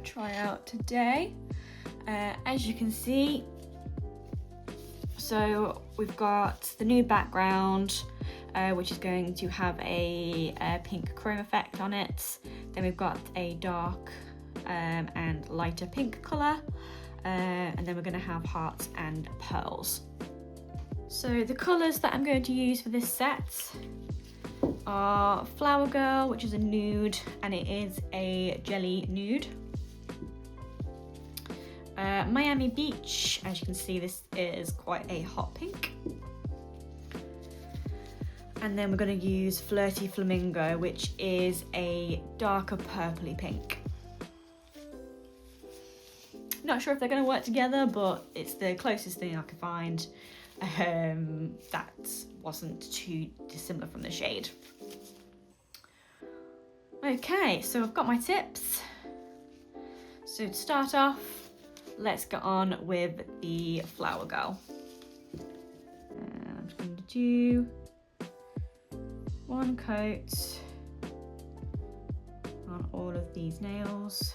try out today. As you can see, so we've got the new background, which is going to have a pink chrome effect on it. Then we've got a dark and lighter pink colour, and then we're going to have hearts and pearls. So the colours that I'm going to use for this set are Flower Girl, which is a nude, and it is a jelly nude. Miami Beach, as you can see, this is quite a hot pink. And then we're going to use Flirty Flamingo, which is a darker purpley pink. Not sure if they're going to work together, but it's the closest thing I could find that wasn't too dissimilar from the shade. Okay, so I've got my tips. So to start off, let's get on with the Flower Girl. And I'm just going to do one coat on all of these nails.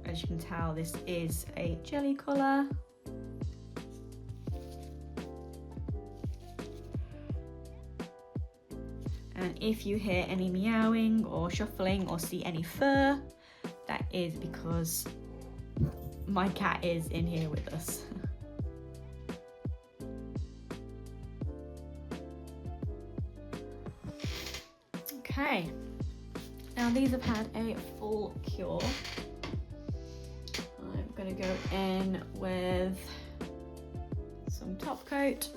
As you can tell, this is a jelly colour. And if you hear any meowing or shuffling or see any fur, that is because my cat is in here with us. Okay, now these have had a full cure. I'm going to go in with some top coat.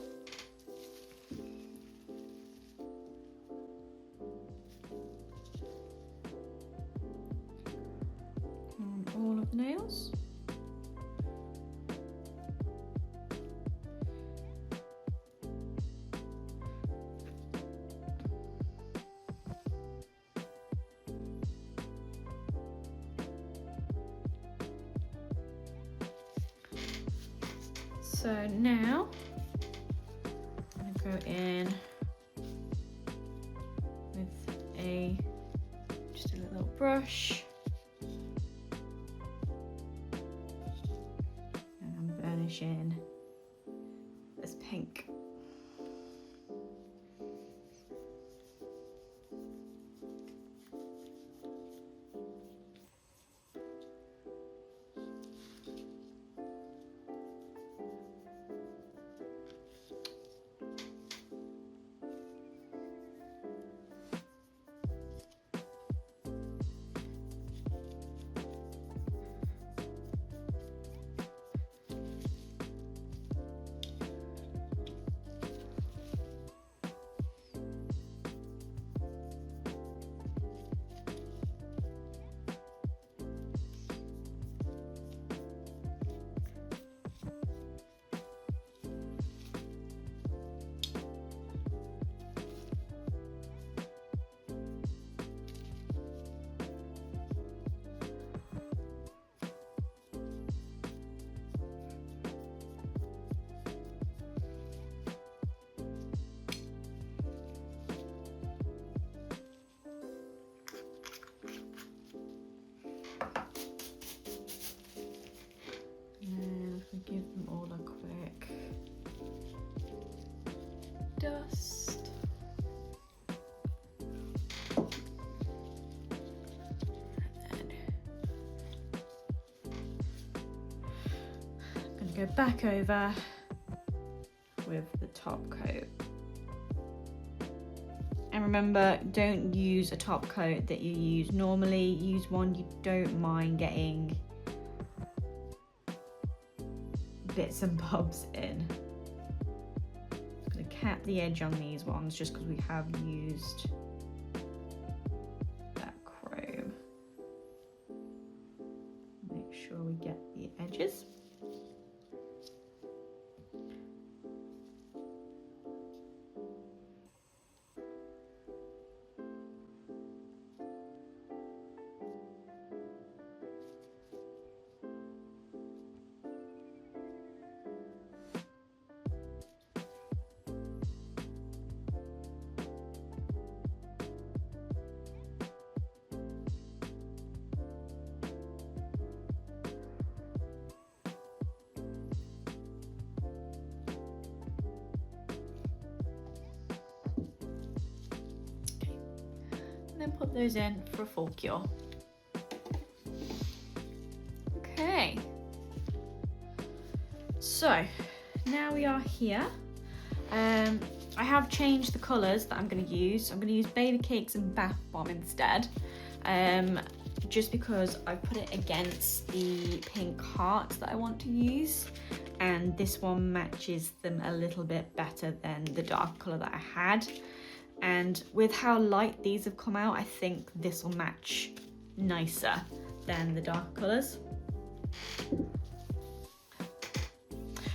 On all of the nails. So now I'm going to go in with just a little brush, and I'm burnishing this pink. Give them all a quick dust. And I'm going to go back over with the top coat. And remember, don't use a top coat that you use normally. Use one you don't mind getting bits and bobs in. I'm going to cap the edge on these ones just because we have used that chrome. Make sure we get the edges. put those in for a full cure. Okay, so now we are here. I have changed the colours that I'm going to use. I'm going to use Baby Cakes and Bath Bomb instead, just because I put it against the pink heart that I want to use, and this one matches them a little bit better than the dark colour that I had. And with how light these have come out, I think this will match nicer than the dark colours.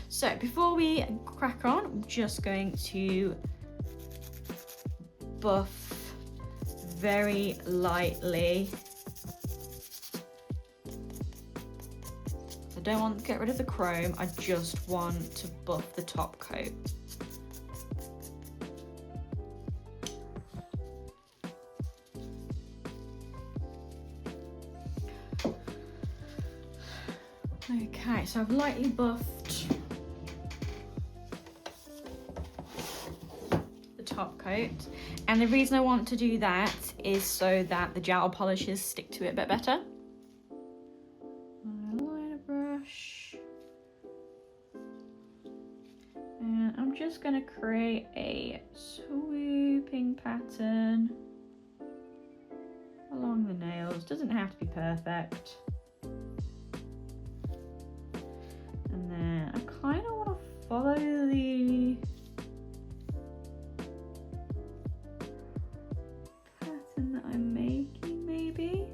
So before we crack on, I'm just going to buff very lightly. I don't want to get rid of the chrome, I just want to buff the top coat. Okay, so I've lightly buffed the top coat, and the reason I want to do that is so that the gel polishes stick to it a bit better. Eyeliner brush, and I'm just going to create a swooping pattern along the nails. Doesn't have to be perfect. And then I kind of want to follow the pattern that I'm making, maybe.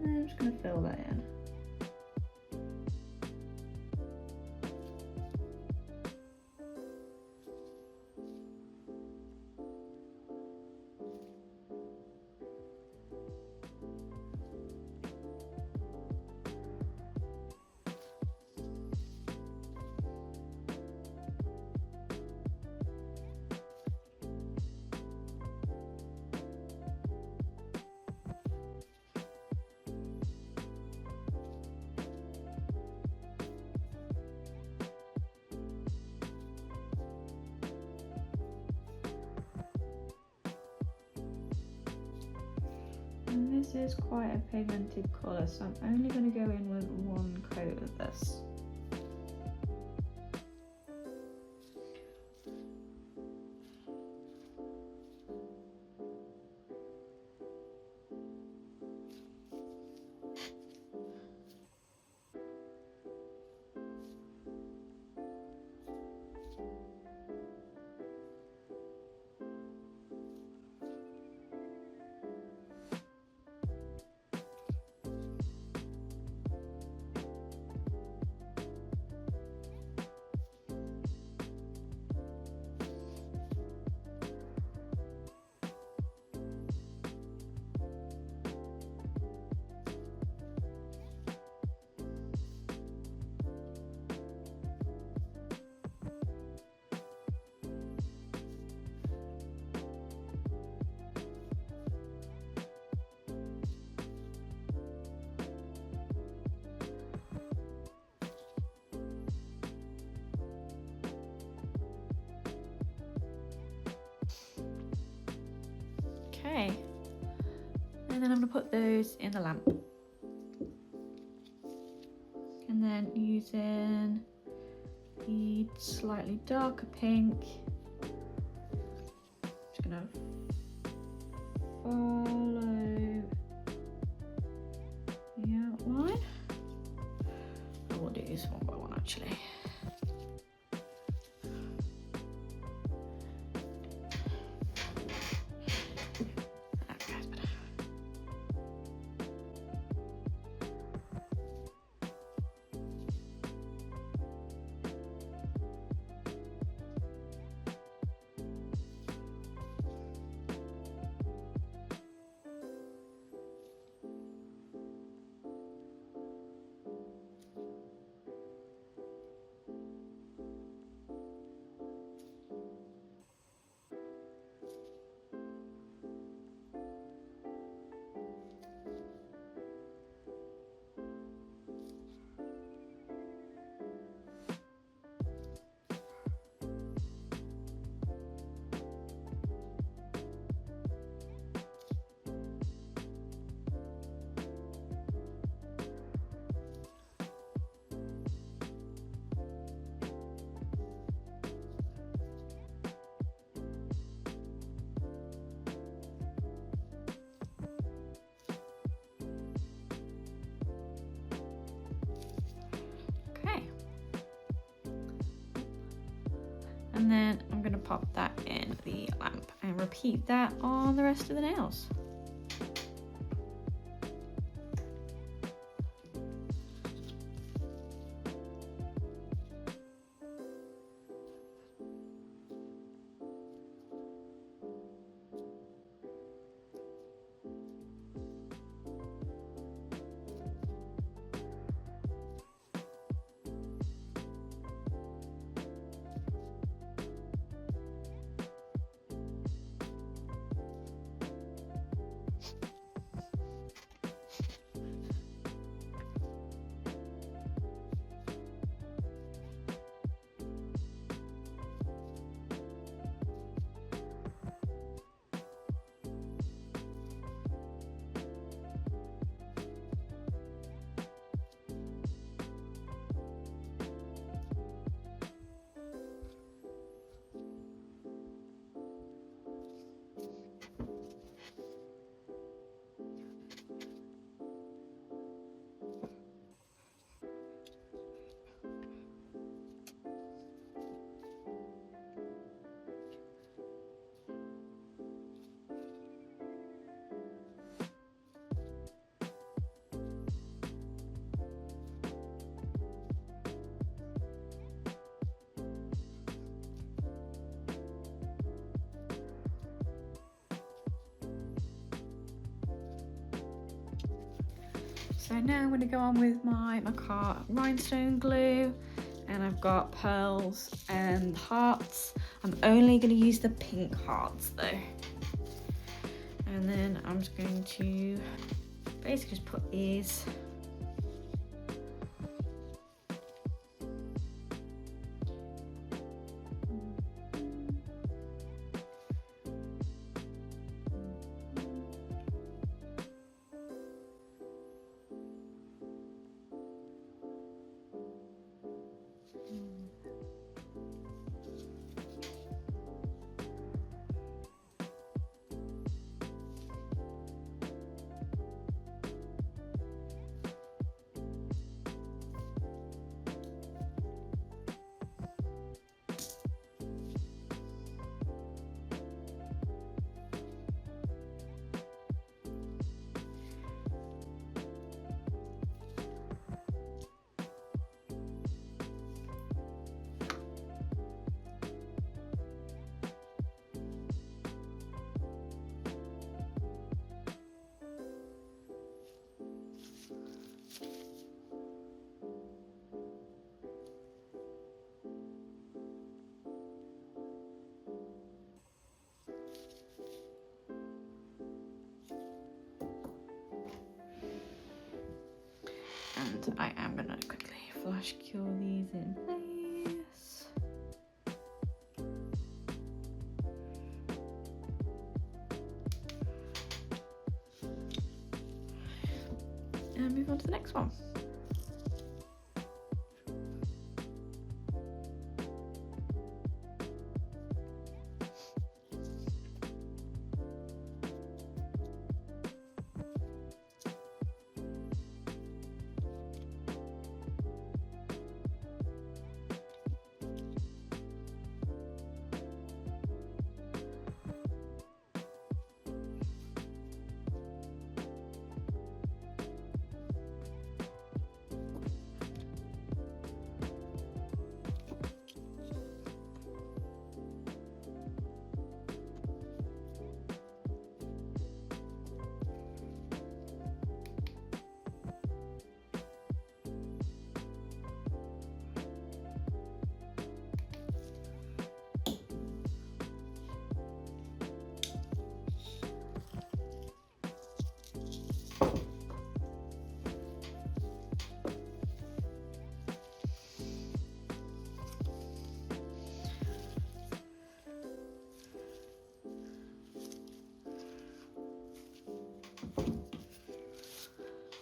I'm just going to fill that in. And this is quite a pigmented colour, so I'm only going to go in with one coat of this. Okay, and then I'm going to put those in the lamp. And then using the slightly darker pink, just going to follow the outline. I will do this one by one actually. pop that in the lamp and repeat that on the rest of the nails. So now I'm going to go on with my Macar rhinestone glue, and I've got pearls and hearts. I'm only going to use the pink hearts though. And then I'm just going to basically just put these and I am going to quickly flash cure these in place. And move on to the next one.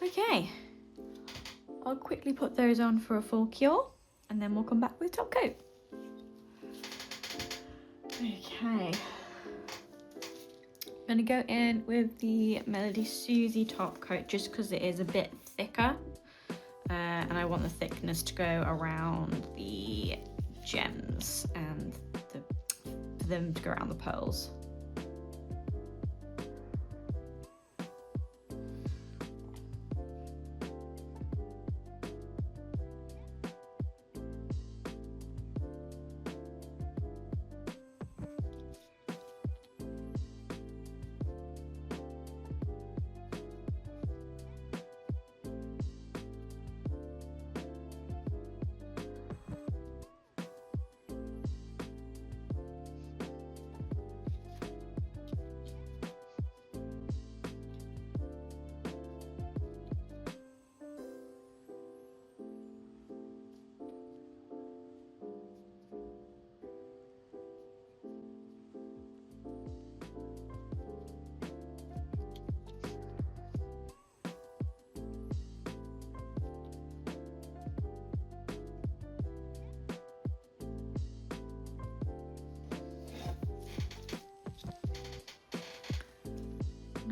Okay, I'll quickly put those on for a full cure and then we'll come back with top coat. Okay, I'm gonna go in with the Melody Susie top coat just because it is a bit thicker and I want the thickness to go around the gems and the them to go around the pearls.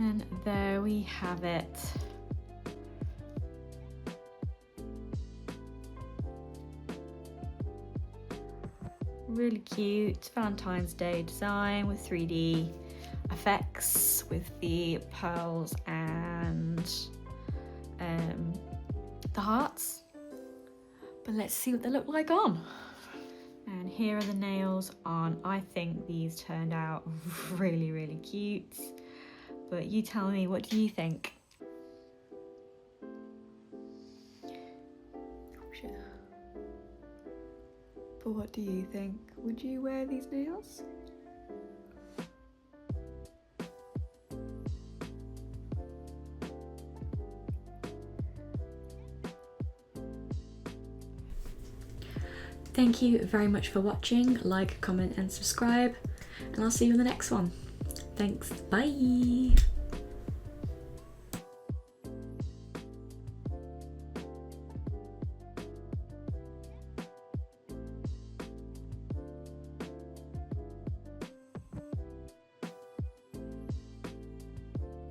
And there we have it. Really cute Valentine's Day design with 3D effects with the pearls and the hearts. But let's see what they look like on. And here are the nails on. I think these turned out really, really cute. But you tell me, what do you think? But what do you think? Would you wear these nails? Thank you very much for watching. Like, comment and subscribe, and I'll see you in the next one. Thanks, bye!